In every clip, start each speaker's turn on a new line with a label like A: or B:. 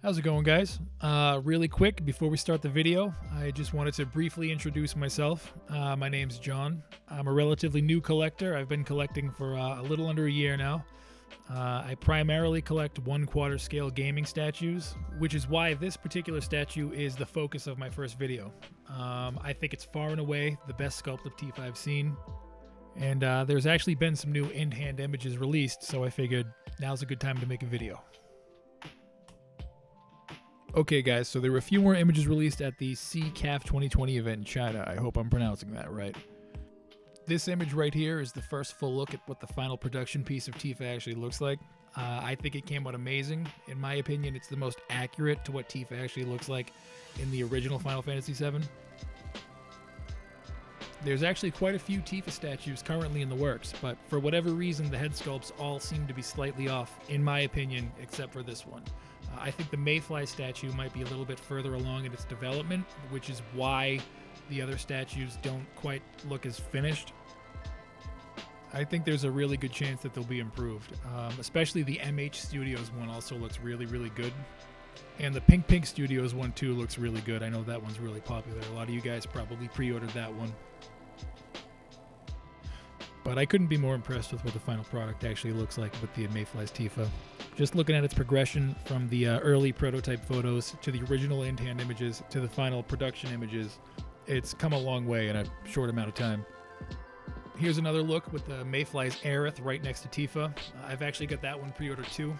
A: How's it going, guys? Really quick, before we start the video, I just wanted to briefly introduce myself. My name's John. I'm a relatively new collector. I've been collecting for a little under a year now. I primarily collect 1/4 scale gaming statues, which is why this particular statue is the focus of my first video. I think it's far and away the best sculpt of Tifa I've seen. And there's actually been some new in-hand images released, so I figured now's a good time to make a video. Okay guys, so there were a few more images released at the CCAF 2020 event in China. I hope I'm pronouncing that right. This image right here is the first full look at what the final production piece of Tifa actually looks like. I think it came out amazing. In my opinion, it's the most accurate to what Tifa actually looks like in the original Final Fantasy VII. There's actually quite a few Tifa statues currently in the works, but for whatever reason the head sculpts all seem to be slightly off, in my opinion, except for this one. I think the Mayflies statue might be a little bit further along in its development, which is why the other statues don't quite look as finished. I think there's a really good chance that they'll be improved. Especially the MH Studios one also looks really, really good. And the Pink Studios one too looks really good. I know that one's really popular. A lot of you guys probably pre-ordered that one. But I couldn't be more impressed with what the final product actually looks like with the Mayflies Tifa. Just looking at its progression from the early prototype photos to the original in-hand images to the final production images, it's come a long way in a short amount of time. Here's another look with the Mayflies Aerith right next to Tifa. I've actually got that one pre-ordered too.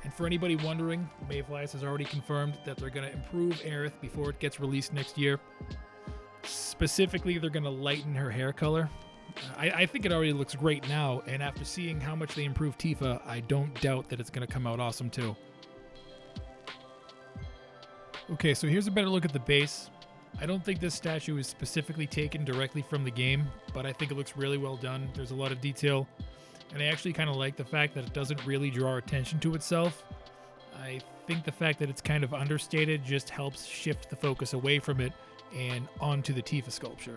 A: And for anybody wondering, Mayflies has already confirmed that they're going to improve Aerith before it gets released next year. Specifically, they're going to lighten her hair color. I think it already looks great now, and after seeing how much they improved Tifa, I don't doubt that it's going to come out awesome too. Okay, so here's a better look at the base. I don't think this statue is specifically taken directly from the game, but I think it looks really well done. There's a lot of detail, and I actually kind of like the fact that it doesn't really draw attention to itself. I think the fact that it's kind of understated just helps shift the focus away from it and onto the Tifa sculpture.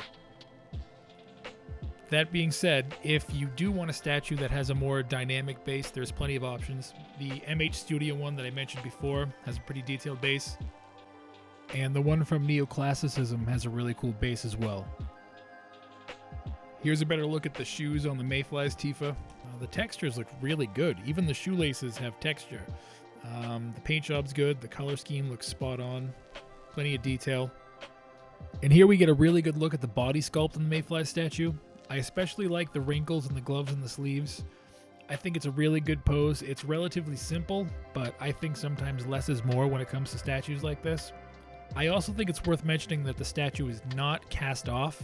A: That being said, if you do want a statue that has a more dynamic base, there's plenty of options. The MH Studio one that I mentioned before has a pretty detailed base, and the one from Neoclassicism has a really cool base as well. Here's a better look at the shoes on the Mayflies Tifa. The textures look really good. Even the shoelaces have texture. The paint job's good. The color scheme looks spot on. Plenty of detail. And here we get a really good look at the body sculpt on the Mayflies statue. I especially like the wrinkles in the gloves and the sleeves. I think it's a really good pose. It's relatively simple, but I think sometimes less is more when it comes to statues like this. I also think it's worth mentioning that the statue is not cast off.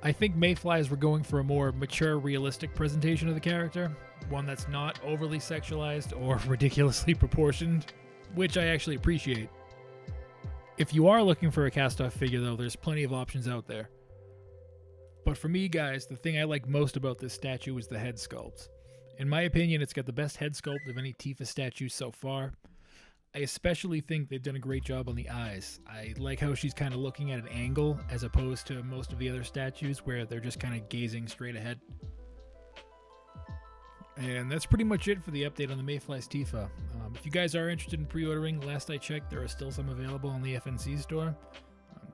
A: I think Mayflies were going for a more mature, realistic presentation of the character, one that's not overly sexualized or ridiculously proportioned, which I actually appreciate. If you are looking for a cast-off figure though, there's plenty of options out there. But for me, guys, the thing I like most about this statue is the head sculpt. In my opinion, it's got the best head sculpt of any Tifa statue so far. I especially think they've done a great job on the eyes. I like how she's kind of looking at an angle as opposed to most of the other statues where they're just kind of gazing straight ahead. And that's pretty much it for the update on the Mayflies Tifa. If you guys are interested in pre-ordering, last I checked, there are still some available on the FNC store.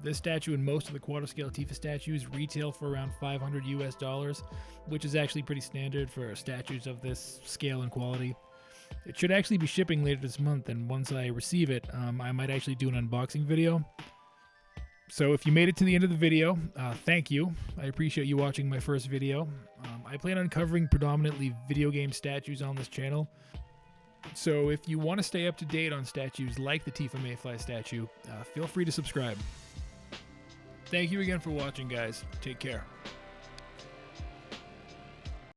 A: This statue and most of the quarter-scale Tifa statues retail for around $500 US, which is actually pretty standard for statues of this scale and quality. It should actually be shipping later this month, and once I receive it, I might actually do an unboxing video. So if you made it to the end of the video, thank you. I appreciate you watching my first video. I plan on covering predominantly video game statues on this channel. So if you want to stay up to date on statues like the Tifa Mayflies statue, feel free to subscribe. Thank you again for watching, guys. Take care.